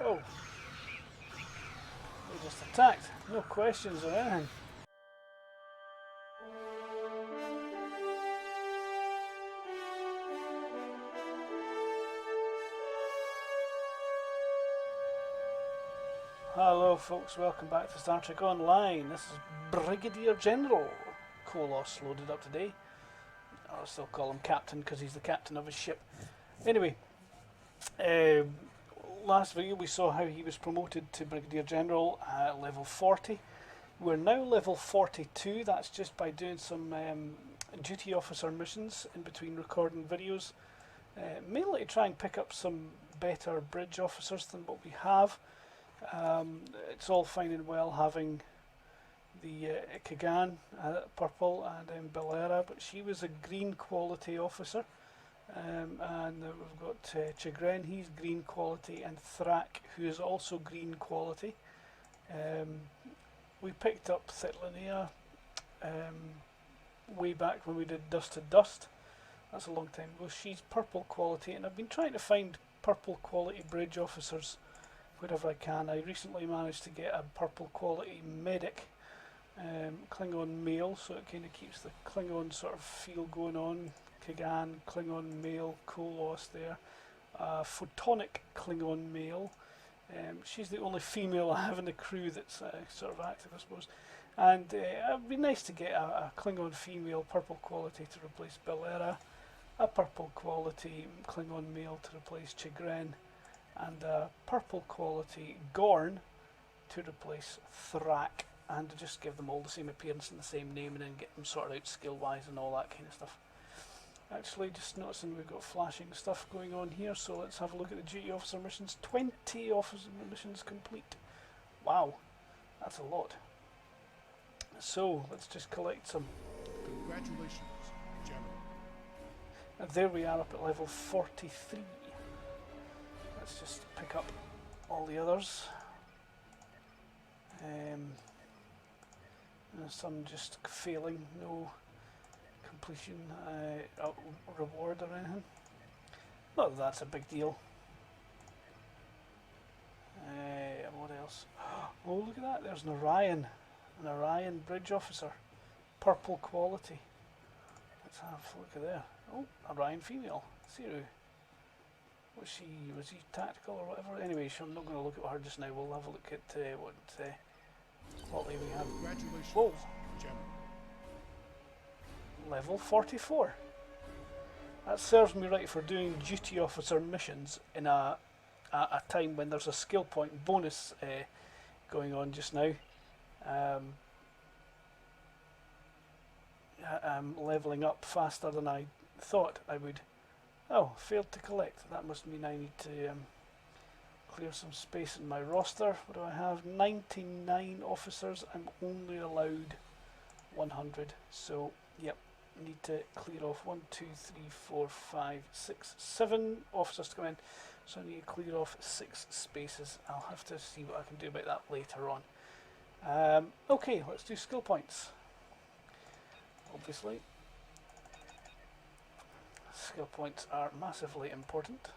Oh, they just attacked. No questions or anything. Hello folks, welcome back to Star Trek Online. This is Brigadier General Kohloss loaded up today. I'll still call him Captain because he's the captain of his ship. Anyway, last video we saw how he was promoted to Brigadier General at level 40. We're now level 42, that's just by doing some duty officer missions in between recording videos. Mainly to try and pick up some better bridge officers than what we have. It's all fine and well having the Kagan purple and Belera, but she was a green quality officer. And we've got Chagrin, he's green quality, and Thrak, who is also green quality. We picked up Thitlinia way back when we did Dust to Dust. That's a long time ago. She's purple quality, and I've been trying to find purple quality bridge officers wherever I can. I recently managed to get a purple quality medic, Klingon male, so it kind of keeps the Klingon sort of feel going on. Kagan, Klingon male, Kohloss there. Photonic Klingon male. She's the only female I have in the crew that's sort of active, I suppose. And it'd be nice to get a Klingon female purple quality to replace Belera, a purple quality Klingon male to replace Chagrin, and a purple quality Gorn to replace Thrak, and to just give them all the same appearance and the same name, and then get them sorted out skill wise and all that kind of stuff. Actually, just noticing we've got flashing stuff going on here, so let's have a look at the duty officer missions. 20 officer missions complete. Wow, that's a lot. So let's just collect some. Congratulations, General. And there we are up at level 43. Let's just pick up all the others. Some just failing, no completion reward or anything. Not that that's a big deal. What else? Oh, look at that, there's an Orion bridge officer. Purple quality. Let's have a look at there. Oh, Orion female. Siru. Was he tactical or whatever? Anyway, I'm not going to look at her just now. We'll have a look at what quality we have. Congratulations, Whoa. General. Level 44. That serves me right for doing duty officer missions in a time when there's a skill point bonus going on just now. I'm leveling up faster than I thought I would. Oh, failed to collect. That must mean I need to clear some space in my roster. What do I have? 99 officers. I'm only allowed 100. So, yep, need to clear off 1, 2, 3, 4, 5, 6, 7 officers to come in. So I need to clear off 6 spaces. I'll have to see what I can do about that later on. Okay, let's do skill points. Obviously, skill points are massively important.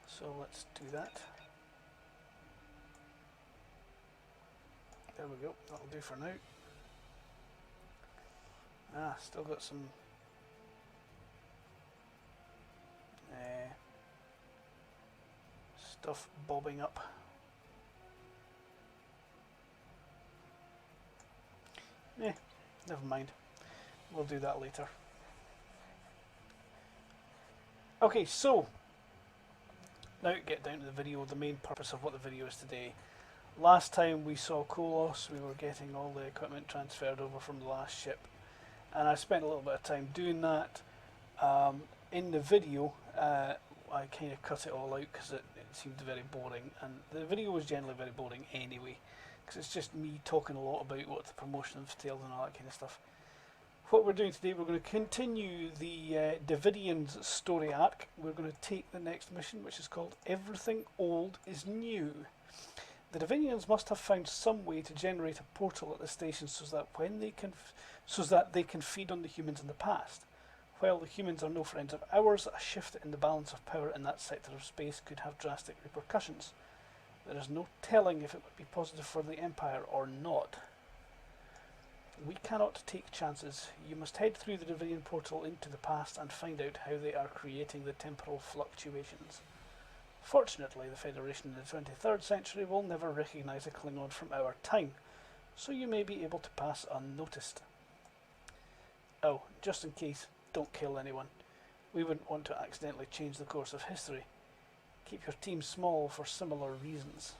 So let's do that. There we go, that'll do for now. Still got some stuff bobbing up. Never mind. We'll do that later. Okay, so now get down to the video, the main purpose of what the video is today. Last time we saw Kohloss, we were getting all the equipment transferred over from the last ship, and I spent a little bit of time doing that. In the video, I kind of cut it all out because it seemed very boring, and the video was generally very boring anyway, because it's just me talking a lot about what the promotion entails and all that kind of stuff. What we're doing today, we're going to continue the Devidians story arc. We're going to take the next mission, which is called Everything Old is New. The Devidians must have found some way to generate a portal at the station so that they can feed on the humans in the past. While the humans are no friends of ours, a shift in the balance of power in that sector of space could have drastic repercussions. There is no telling if it would be positive for the Empire or not. We cannot take chances. You must head through the Devidian portal into the past and find out how they are creating the temporal fluctuations. Fortunately, the Federation in the 23rd century will never recognise a Klingon from our time, so you may be able to pass unnoticed. Oh, just in case, don't kill anyone. We wouldn't want to accidentally change the course of history. Keep your team small for similar reasons.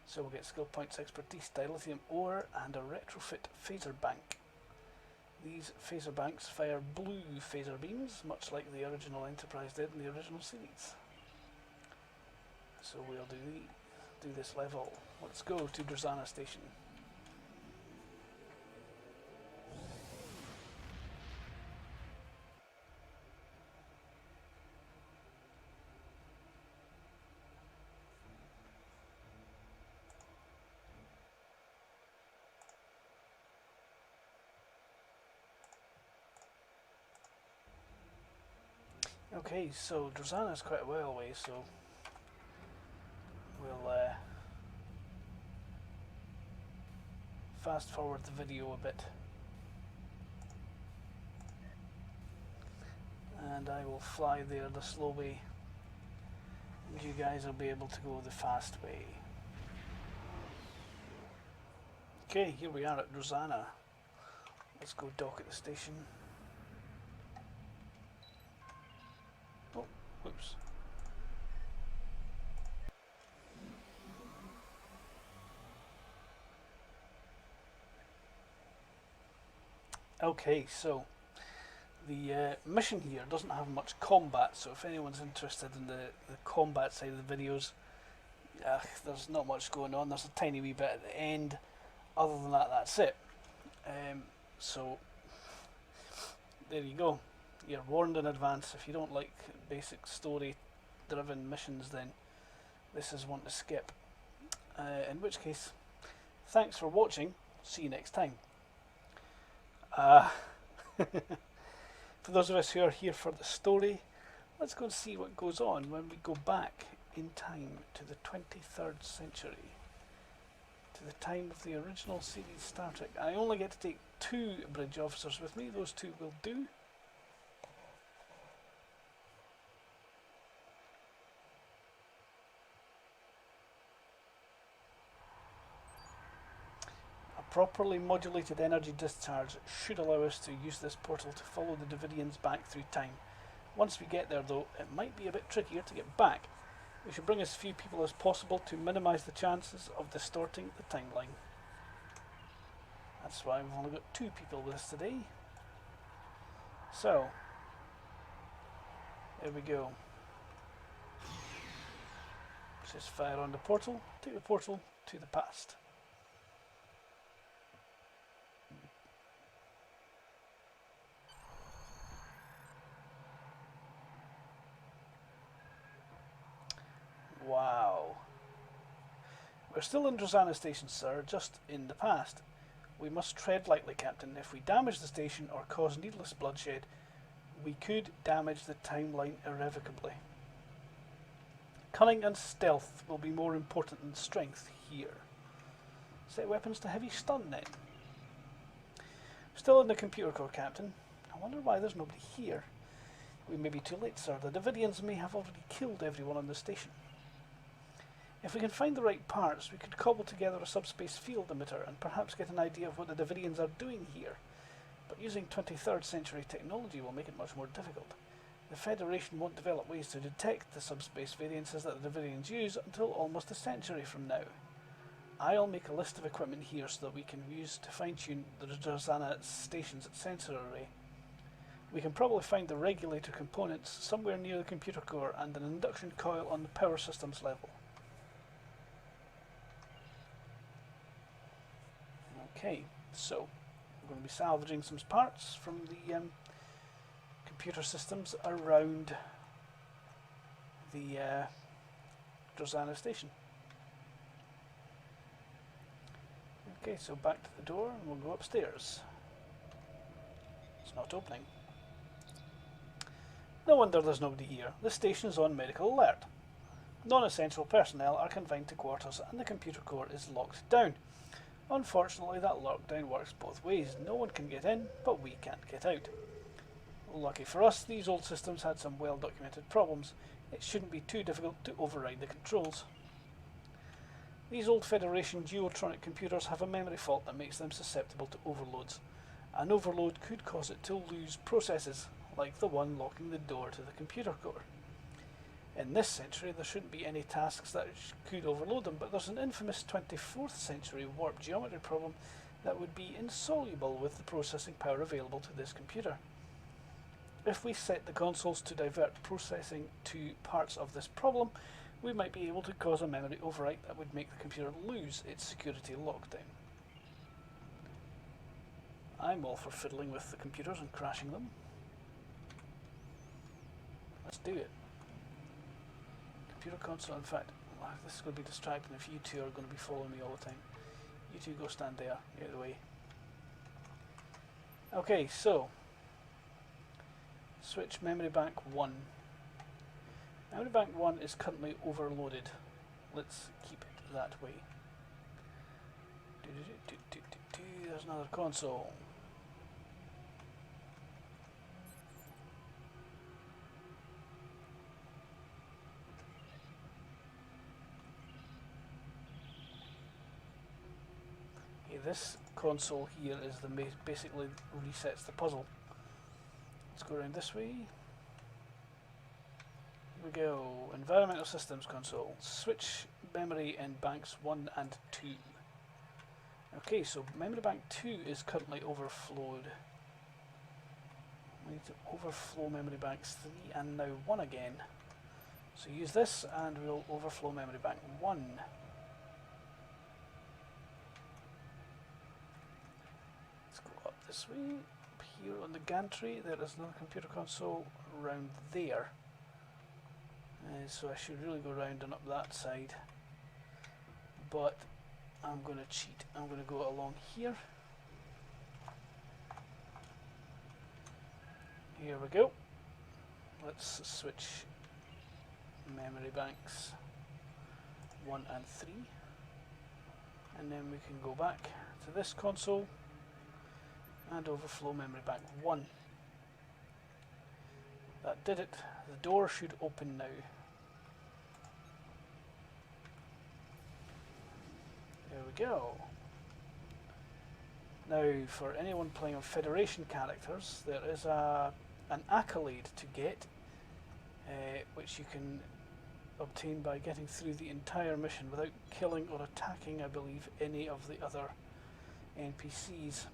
So we'll get skill points, expertise, dilithium ore, and a retrofit phaser bank. These phaser banks fire blue phaser beams, much like the original Enterprise did in the original series. So we'll do this level. Let's go to Drazana Station. Okay, so Drazana is quite a while away, so we'll fast forward the video a bit. And I will fly there the slow way, and you guys will be able to go the fast way. Okay, here we are at Drazana. Let's go dock at the station. Oh, whoops. Okay, so the mission here doesn't have much combat, so if anyone's interested in the combat side of the videos, there's not much going on. There's a tiny wee bit at the end. Other than that, that's it. So there you go. You're warned in advance. If you don't like basic story-driven missions, then this is one to skip. In which case, thanks for watching. See you next time. For those of us who are here for the story, let's go and see what goes on when we go back in time to the 23rd century, to the time of the original series Star Trek. I only get to take 2 bridge officers with me. Those 2 will do. Properly modulated energy discharge should allow us to use this portal to follow the Devidians back through time. Once we get there though, it might be a bit trickier to get back. We should bring as few people as possible to minimise the chances of distorting the timeline. That's why we've only got 2 people with us today. So, there we go. Let's just fire on the portal, take the portal to the past. Wow. We're still in Drazana Station, sir, just in the past. We must tread lightly, Captain. If we damage the station or cause needless bloodshed, we could damage the timeline irrevocably. Cunning and stealth will be more important than strength here. Set weapons to heavy stun then. Still in the computer core, Captain. I wonder why there's nobody here. We may be too late, sir. The Devidians may have already killed everyone on the station. If we can find the right parts, we could cobble together a subspace field emitter and perhaps get an idea of what the Devidians are doing here. But using 23rd century technology will make it much more difficult. The Federation won't develop ways to detect the subspace variances that the Devidians use until almost a century from now. I'll make a list of equipment here so that we can use to fine-tune the Drazana station's sensor array. We can probably find the regulator components somewhere near the computer core and an induction coil on the power systems level. Okay, so we're going to be salvaging some parts from the computer systems around the Drazana station. Okay, so back to the door and we'll go upstairs. It's not opening. No wonder there's nobody here. The station is on medical alert. Non-essential personnel are confined to quarters and the computer core is locked down. Unfortunately, that lockdown works both ways. No one can get in, but we can't get out. Lucky for us, these old systems had some well-documented problems. It shouldn't be too difficult to override the controls. These old Federation Geotronic computers have a memory fault that makes them susceptible to overloads. An overload could cause it to lose processes, like the one locking the door to the computer core. In this century, there shouldn't be any tasks that could overload them, but there's an infamous 24th century warp geometry problem that would be insoluble with the processing power available to this computer. If we set the consoles to divert processing to parts of this problem, we might be able to cause a memory overwrite that would make the computer lose its security lockdown. I'm all for fiddling with the computers and crashing them. Let's do it. Computer console, in fact, this is going to be distracting if you two are going to be following me all the time. You two go stand there, get out of the way. Okay, so switch memory bank 1. Memory bank 1 is currently overloaded. Let's keep it that way. There's another console. Okay, this console here is the basically resets the puzzle. Let's go around this way. Here we go. Environmental Systems console. Switch memory in banks 1 and 2. Okay, so memory bank 2 is currently overflowed. We need to overflow memory banks 3 and now 1 again. So use this and we'll overflow memory bank 1. Let's go up this way. Up here on the gantry there is another computer console around there. So I should really go round and up that side. But I'm going to cheat. I'm going to go along here. Here we go. Let's switch memory banks 1 and 3. And then we can go back to this console and overflow memory bank 1. That did it. The door should open now. There we go. Now, for anyone playing on Federation characters, there is an accolade to get, which you can obtain by getting through the entire mission without killing or attacking, I believe, any of the other NPCs,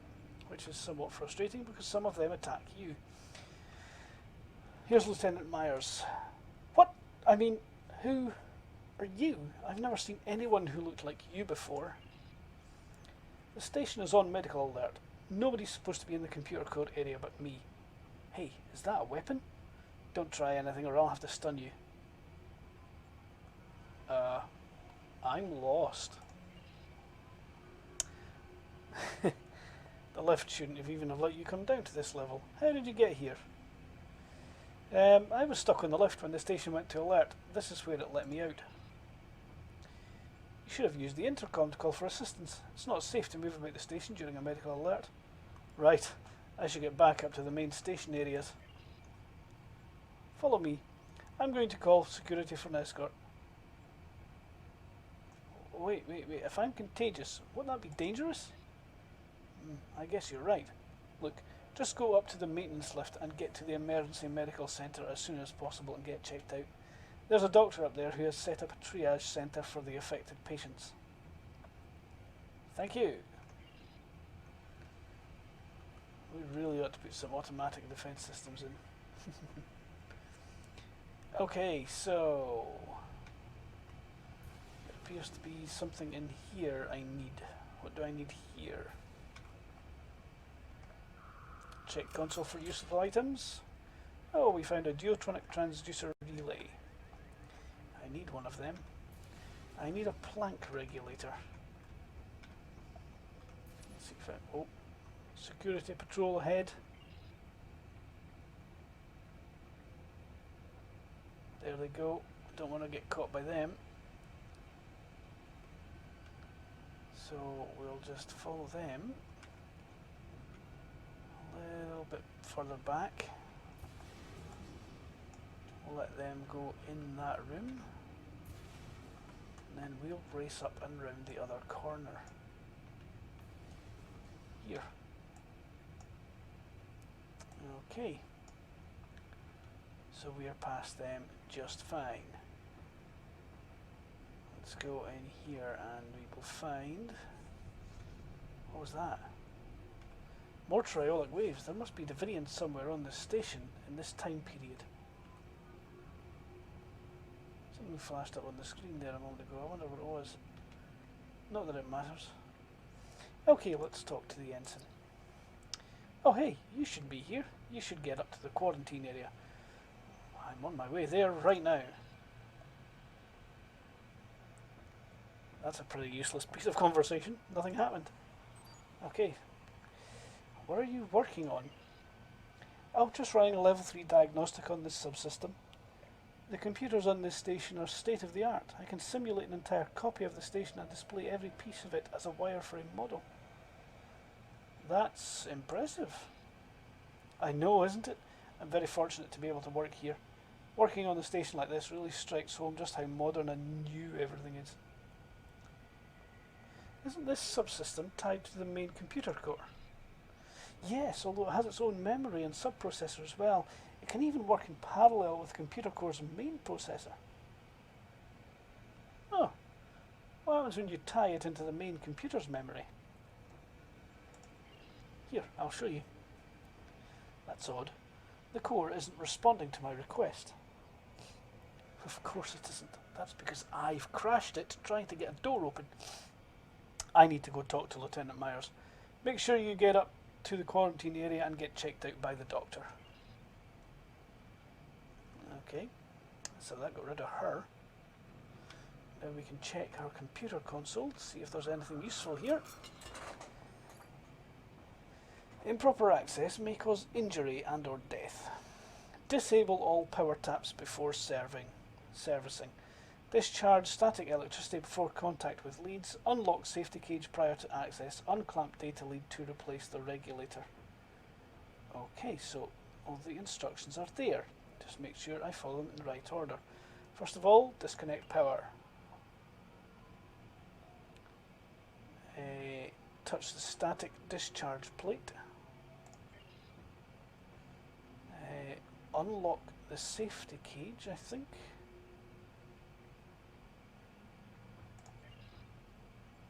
which is somewhat frustrating because some of them attack you. Here's Lieutenant Myers. What? I mean, who are you? I've never seen anyone who looked like you before. The station is on medical alert. Nobody's supposed to be in the computer code area but me. Hey, is that a weapon? Don't try anything or I'll have to stun you. I'm lost. The lift shouldn't have even have let you come down to this level. How did you get here? I was stuck on the lift when the station went to alert. This is where it let me out. You should have used the intercom to call for assistance. It's not safe to move about the station during a medical alert. Right, I should get back up to the main station areas. Follow me. I'm going to call security for an escort. Wait, if I'm contagious, wouldn't that be dangerous? I guess you're right. Look, just go up to the maintenance lift and get to the emergency medical centre as soon as possible and get checked out. There's a doctor up there who has set up a triage centre for the affected patients. Thank you. We really ought to put some automatic defence systems in. Okay, so there appears to be something in here I need. What do I need here? Check console for useful items. Oh, we found a geotronic transducer relay. I need one of them. I need a plank regulator. Let's see if I... Oh, security patrol ahead. There they go. Don't want to get caught by them. So we'll just follow them a little bit further back. We'll let them go in that room. And then we'll race up and round the other corner. Here. Okay. So we are past them just fine. Let's go in here and we will find... What was that? More triolic waves. There must be Devidians somewhere on this station in this time period. Something flashed up on the screen there a moment ago. I wonder what it was. Not that it matters. Okay, let's talk to the ensign. Oh hey, you should be here. You should get up to the quarantine area. I'm on my way there right now. That's a pretty useless piece of conversation. Nothing happened. Okay. What are you working on? Oh, just running a level 3 diagnostic on this subsystem. The computers on this station are state-of-the-art. I can simulate an entire copy of the station and display every piece of it as a wireframe model. That's impressive. I know, isn't it? I'm very fortunate to be able to work here. Working on a station like this really strikes home just how modern and new everything is. Isn't this subsystem tied to the main computer core? Yes, although it has its own memory and subprocessor as well. It can even work in parallel with computer core's main processor. Oh, what happens when you tie it into the main computer's memory? Here, I'll show you. That's odd. The core isn't responding to my request. Of course it isn't. That's because I've crashed it trying to get a door open. I need to go talk to Lieutenant Myers. Make sure you get up to the quarantine area and get checked out by the doctor. Okay, so that got rid of her. Now we can check our computer console to see if there's anything useful here. Improper access may cause injury and or death. Disable all power taps before servicing. Discharge static electricity before contact with leads. Unlock safety cage prior to access. Unclamp data lead to replace the regulator. Okay, so all the instructions are there. Just make sure I follow them in the right order. First of all, disconnect power. Touch the static discharge plate. Unlock the safety cage, I think.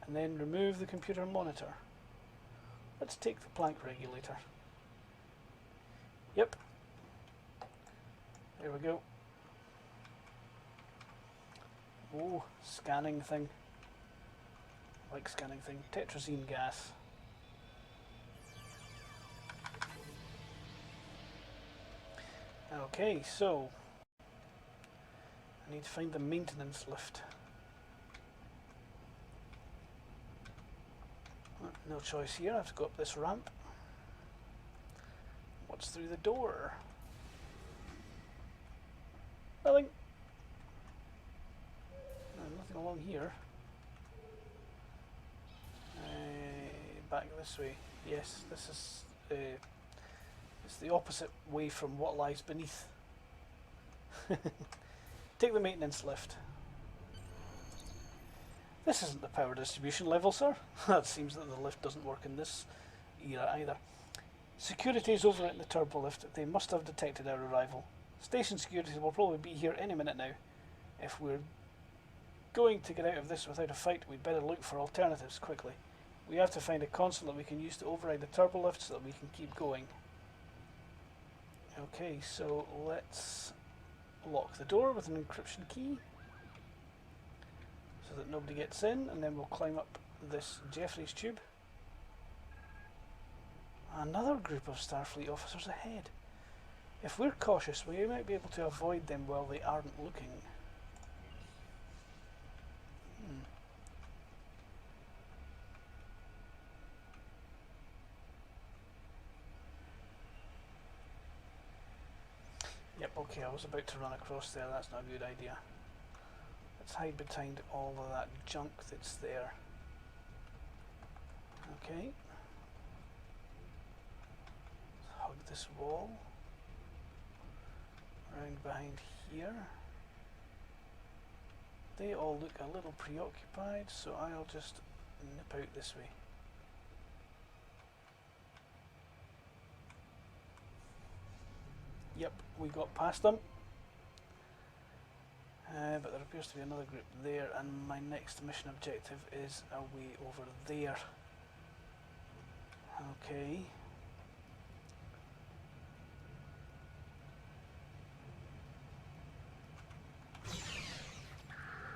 And then remove the computer monitor. Let's take the plank regulator. Yep. There we go. Oh, scanning thing. Like scanning thing. Tetrazine gas. Okay, so I need to find the maintenance lift. No choice here, I have to go up this ramp. What's through the door? Nothing. No, nothing along here. Back this way. Yes, this is it's the opposite way from what lies beneath. Take the maintenance lift. This isn't the power distribution level, sir. It seems that the lift doesn't work in this era either. Security is over in the turbo lift. They must have detected our arrival. Station security will probably be here any minute now. If we're going to get out of this without a fight, we'd better look for alternatives quickly. We have to find a console that we can use to override the turbo lift so that we can keep going. Okay, so let's lock the door with an encryption key so that nobody gets in, and then we'll climb up this Jeffries tube. Another group of Starfleet officers ahead. If we're cautious, we might be able to avoid them while they aren't looking. Yep. Okay, I was about to run across there, that's not a good idea. Let's hide behind all of that junk that's there. Okay. Let's hug this wall. Around behind here. They all look a little preoccupied, so I'll just nip out this way. Yep, we got past them. But there appears to be another group there, and my next mission objective is away over there. Okay.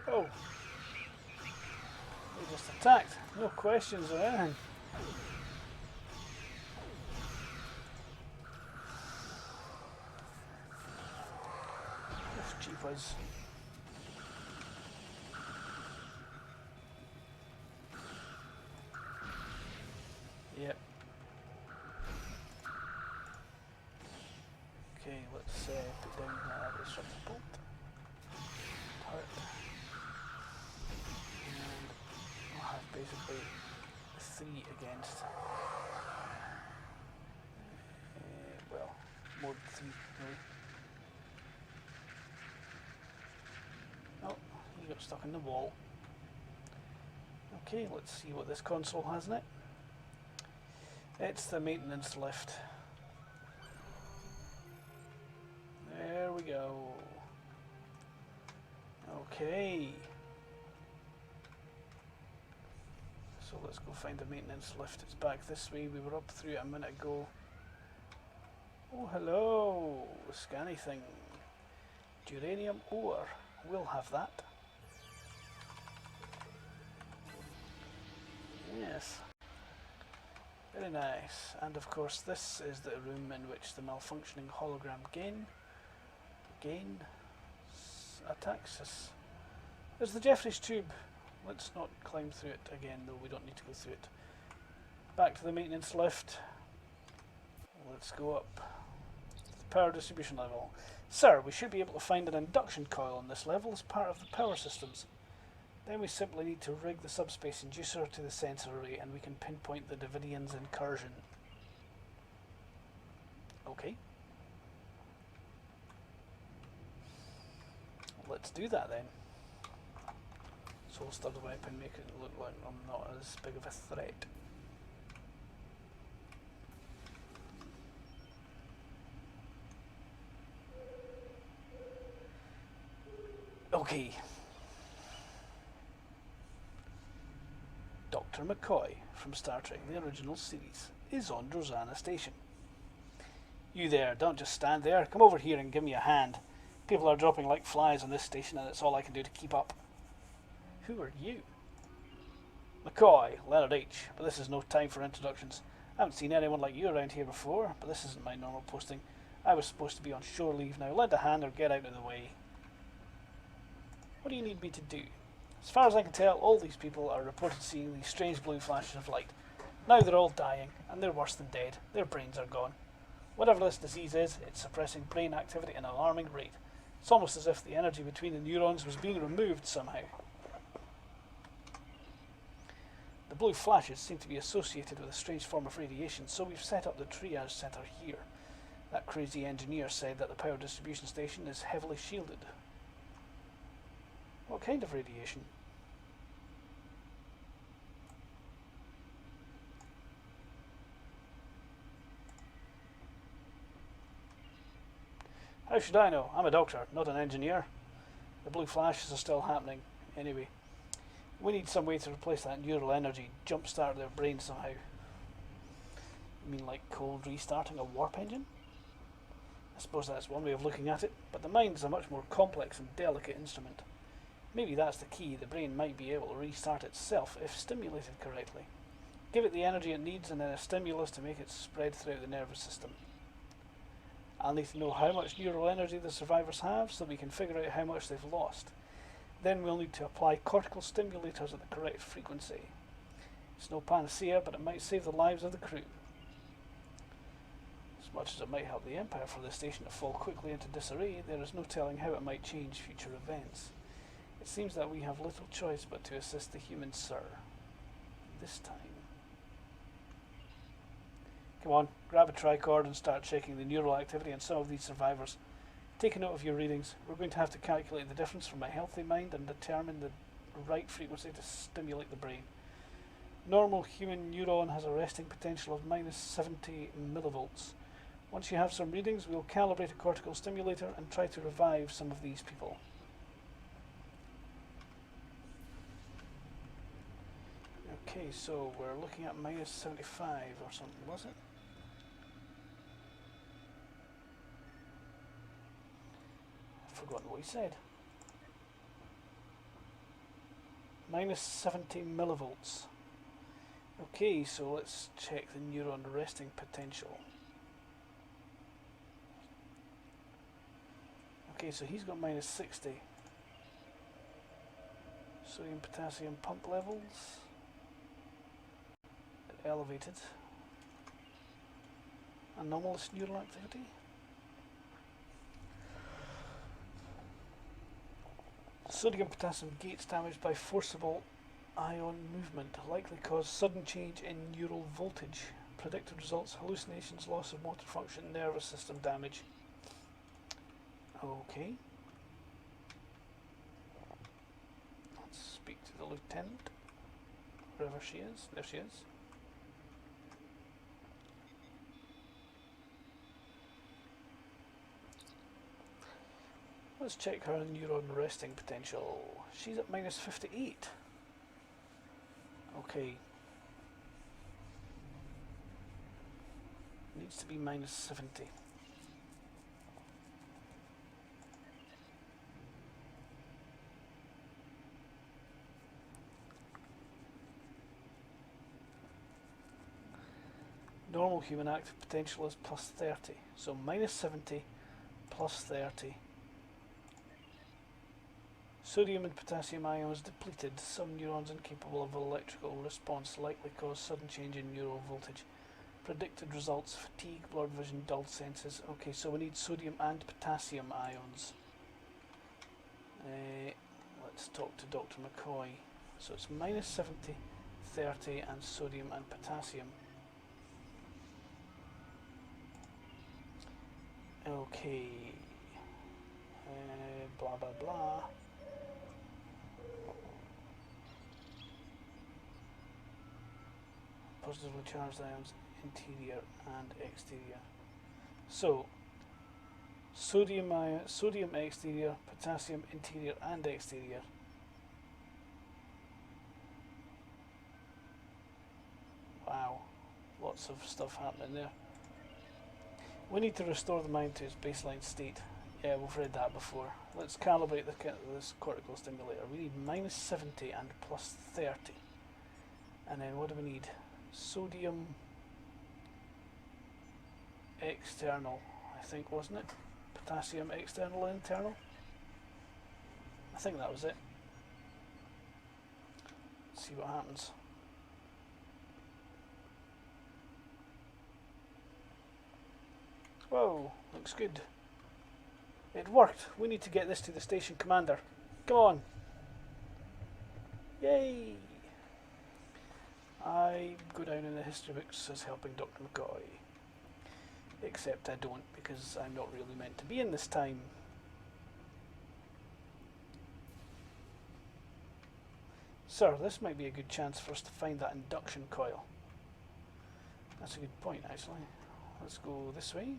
Oh! They just attacked. No questions or anything. Oof, jeepers. Yep. Okay, let's put down the disruptor bolt. Turret. And we'll have basically 3 against. Well, more than 3 really. Oh, he got stuck in the wall. Okay, let's see what this console has in it. It's the maintenance lift. There we go. Okay. So let's go find the maintenance lift. It's back this way. We were up through it a minute ago. Oh, hello. Scanny thing. Uranium ore. We'll have that. Yes. Very nice. And of course this is the room in which the malfunctioning hologram attacks us. There's the Jeffries tube. Let's not climb through it again, though we don't need to go through it. Back to the maintenance lift. Let's go up to the power distribution level. Sir, we should be able to find an induction coil on this level as part of the power systems. Then we simply need to rig the subspace inducer to the sensor array and we can pinpoint the Devidians' incursion. Okay. Let's do that then. So we'll start the weapon, make it look like I'm not as big of a threat. Okay. Dr. McCoy from Star Trek the original series is on Rosanna Station. You there, don't just stand there. Come over here and give me a hand. People are dropping like flies on this station and it's all I can do to keep up. Who are you? McCoy, Leonard H. But this is no time for introductions. I haven't seen anyone like you around here before, but this isn't my normal posting. I was supposed to be on shore leave now. Lend a hand or get out of the way. What do you need me to do? As far as I can tell, all these people are reported seeing these strange blue flashes of light. Now they're all dying, and they're worse than dead. Their brains are gone. Whatever this disease is, it's suppressing brain activity at an alarming rate. It's almost as if the energy between the neurons was being removed somehow. The blue flashes seem to be associated with a strange form of radiation, so we've set up the triage center here. That crazy engineer said that the power distribution station is heavily shielded. What kind of radiation? How should I know? I'm a doctor, not an engineer. The blue flashes are still happening. Anyway, we need some way to replace that neural energy, jumpstart their brain somehow. You mean like cold restarting a warp engine? I suppose that's one way of looking at it, but the mind is a much more complex and delicate instrument. Maybe that's the key. The brain might be able to restart itself if stimulated correctly. Give it the energy it needs and then a stimulus to make it spread throughout the nervous system. I'll need to know how much neural energy the survivors have so we can figure out how much they've lost. Then we'll need to apply cortical stimulators at the correct frequency. It's no panacea, but it might save the lives of the crew. As much as it might help the Empire for the station to fall quickly into disarray, there is no telling how it might change future events. It seems that we have little choice but to assist the humans, sir. This time. Come on, grab a tricord and start checking the neural activity on some of these survivors. Take a note of your readings. We're going to have to calculate the difference from a healthy mind and determine the right frequency to stimulate the brain. Normal human neuron has a resting potential of minus 70 millivolts. Once you have some readings, we'll calibrate a cortical stimulator and try to revive some of these people. Okay, so we're looking at minus 75 or something, was it? I've forgotten what he said. Minus 70 millivolts. Okay, so let's check the neuron resting potential. Okay, so he's got minus 60. Sodium potassium pump levels elevated. Anomalous neural activity. Sodium potassium gates damaged by forcible ion movement likely cause sudden change in neural voltage. Predicted results: hallucinations, loss of motor function, nervous system damage. Okay. Let's speak to the lieutenant. Wherever she is. There she is. Let's check her neuron resting potential. She's at minus 58. Okay. Needs to be minus 70. Normal human active potential is plus 30. So minus 70 plus 30. Sodium and potassium ions depleted. Some neurons incapable of electrical response likely cause sudden change in neural voltage. Predicted results: fatigue, blurred vision, dulled senses. Okay, so we need sodium and potassium ions. Let's talk to Dr. McCoy. So it's minus 70, 30 and sodium and potassium. Okay. Blah blah blah. Positively charged ions, interior and exterior. So, sodium exterior, potassium interior and exterior. Wow, lots of stuff happening there. We need to restore the mind to its baseline state. Yeah, we've read that before. Let's calibrate this cortical stimulator. We need minus 70 and plus 30. And then what do we need? Sodium external, I think, wasn't it? Potassium external and internal? I think that was it. Let's see what happens. Whoa, looks good. It worked. We need to get this to the station commander. Come on. Yay! I go down in the history books as helping Dr. McCoy. Except I don't, because I'm not really meant to be in this time. Sir, this might be a good chance for us to find that induction coil. That's a good point, actually. Let's go this way.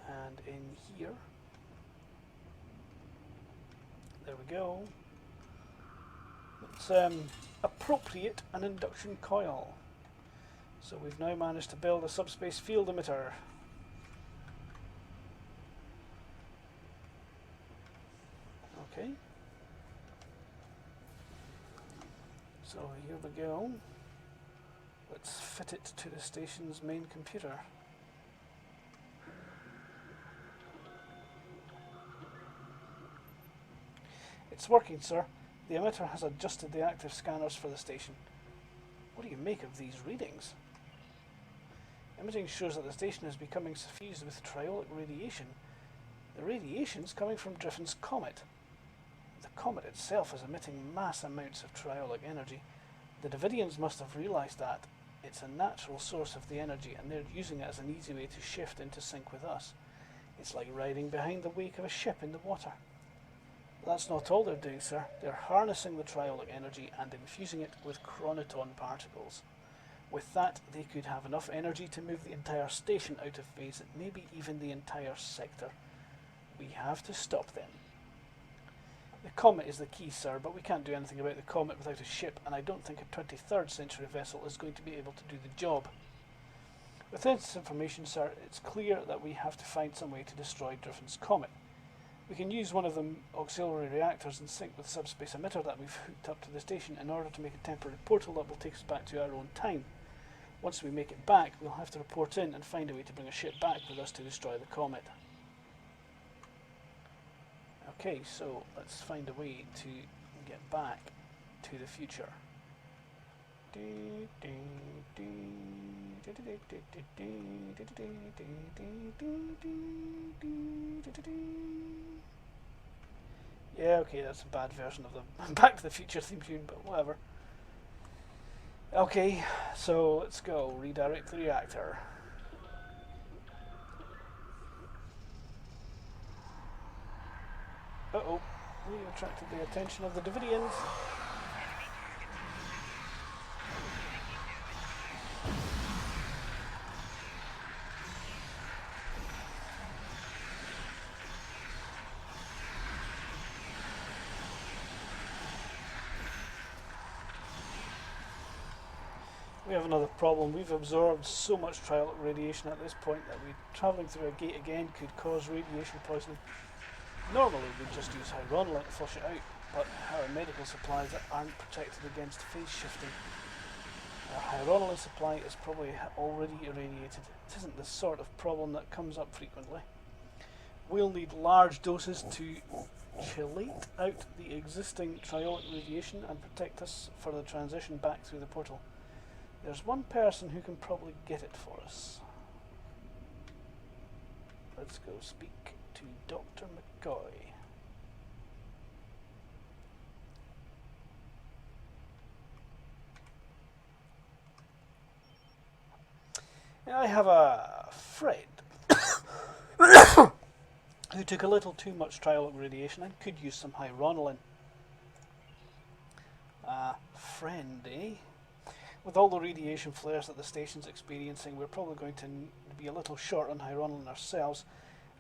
And in here. There we go. Let's appropriate an induction coil. So we've now managed to build a subspace field emitter. Okay. So here we go. Let's fit it to the station's main computer. It's working, sir. The emitter has adjusted the active scanners for the station. What do you make of these readings? Imaging ensures that the station is becoming suffused with triolic radiation. The radiation's coming from Driffin's comet. The comet itself is emitting mass amounts of triolic energy. The Devidians must have realised that. It's a natural source of the energy, and they're using it as an easy way to shift into sync with us. It's like riding behind the wake of a ship in the water. That's not all they're doing, sir. They're harnessing the triolic energy and infusing it with chronoton particles. With that, they could have enough energy to move the entire station out of phase, and maybe even the entire sector. We have to stop them. The comet is the key, sir, but we can't do anything about the comet without a ship, and I don't think a 23rd century vessel is going to be able to do the job. With this information, sir, it's clear that we have to find some way to destroy Driffin's comet. We can use one of the auxiliary reactors in sync with the subspace emitter that we've hooked up to the station in order to make a temporary portal that will take us back to our own time. Once we make it back, we'll have to report in and find a way to bring a ship back with us to destroy the comet. Okay, so let's find a way to get back to the future. Yeah, okay, that's a bad version of the Back to the Future theme tune, but whatever. Okay, so let's go. Redirect the reactor. Uh-oh, we attracted the attention of the Devidians. We have another problem. We've absorbed so much triolic radiation at this point that travelling through a gate again could cause radiation poisoning. Normally we'd just use hyronolite to flush it out, but our medical supplies aren't protected against phase shifting. Our hyronolite supply is probably already irradiated. It isn't the sort of problem that comes up frequently. We'll need large doses to chelate out the existing triolic radiation and protect us for the transition back through the portal. There's one person who can probably get it for us. Let's go speak to Dr. McCoy. I have a friend who took a little too much triolic radiation and could use some hyronolin. Friend, eh? With all the radiation flares that the station's experiencing, we're probably going to be a little short on hyronolin ourselves.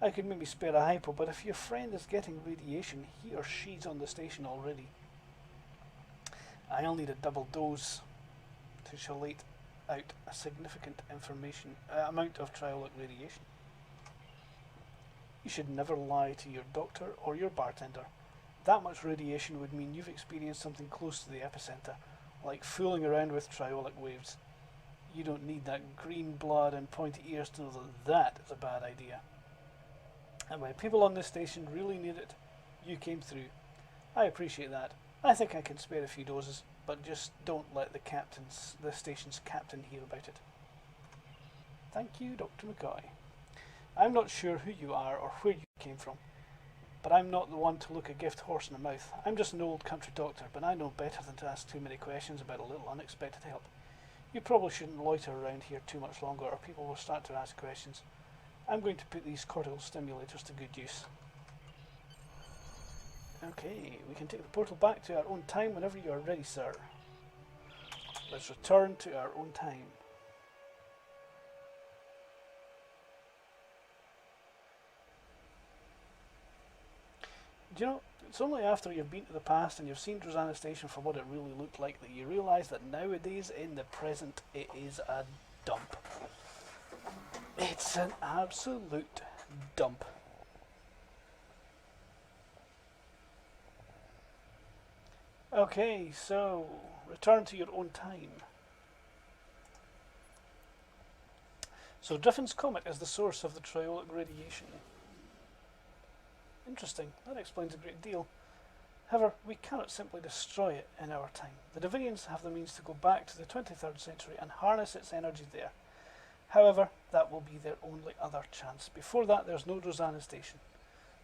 I could maybe spare a hypo, but if your friend is getting radiation, he or she's on the station already. I'll need a double dose to chelate out a significant amount of triolic radiation. You should never lie to your doctor or your bartender. That much radiation would mean you've experienced something close to the epicenter, like fooling around with triolic waves. You don't need that green blood and pointy ears to know that that is a bad idea. And when people on this station really need it, you came through. I appreciate that. I think I can spare a few doses, but just don't let the station's captain hear about it. Thank you, Dr. McCoy. I'm not sure who you are or where you came from, but I'm not the one to look a gift horse in the mouth. I'm just an old country doctor, but I know better than to ask too many questions about a little unexpected help. You probably shouldn't loiter around here too much longer, or people will start to ask questions. I'm going to put these cortical stimulators to good use. Okay, we can take the portal back to our own time whenever you are ready, sir. Let's return to our own time. Do you know, it's only after you've been to the past and you've seen Rosanna Station for what it really looked like that you realise that nowadays, in the present, it is a dump. It's an absolute dump. Okay, so return to your own time. So Driffin's comet is the source of the triolic radiation. Interesting, that explains a great deal. However, we cannot simply destroy it in our time. The Devidians have the means to go back to the 23rd century and harness its energy there. However, that will be their only other chance. Before that, there's no Rosanna Station.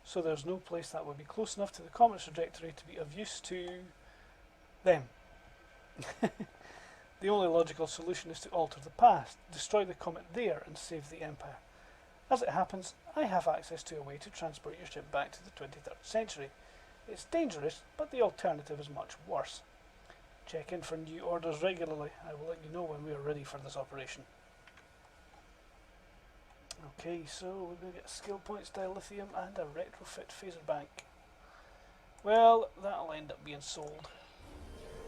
So there's no place that would be close enough to the comet's trajectory to be of use to them. The only logical solution is to alter the past, destroy the comet there and save the Empire. As it happens, I have access to a way to transport your ship back to the 23rd century. It's dangerous, but the alternative is much worse. Check in for new orders regularly. I will let you know when we are ready for this operation. Okay, so we're going to get skill points, dilithium, and a retrofit phaser bank. Well, that'll end up being sold.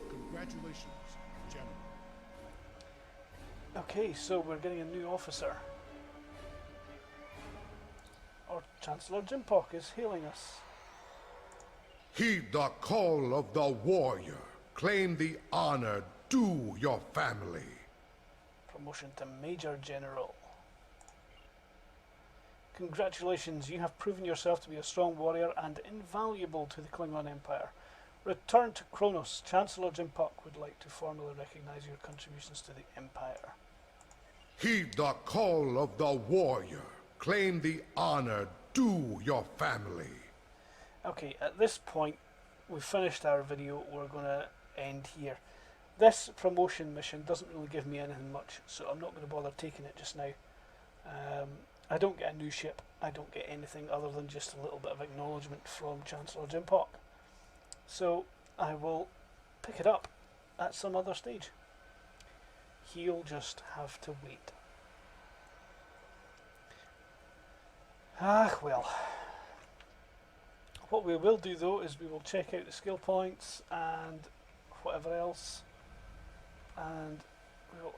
Congratulations, General. Okay, so we're getting a new officer. Our Chancellor Jimpock is hailing us. Heed the call of the warrior. Claim the honor due your family. Promotion to Major General. Congratulations, you have proven yourself to be a strong warrior and invaluable to the Klingon Empire. Return to Kohloss. Chancellor Jimpock would like to formally recognize your contributions to the Empire. Heed the call of the warrior. Claim the honor due your family. Okay, at this point, we've finished our video. We're going to end here. This promotion mission doesn't really give me anything much, so I'm not going to bother taking it just now. I don't get a new ship. I don't get anything other than just a little bit of acknowledgement from Chancellor Jimpock. So I will pick it up at some other stage. He'll just have to wait. Ah, well. What we will do though is we will check out the skill points and whatever else, and we'll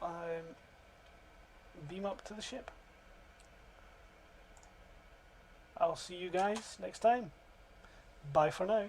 beam up to the ship. I'll see you guys next time. Bye for now.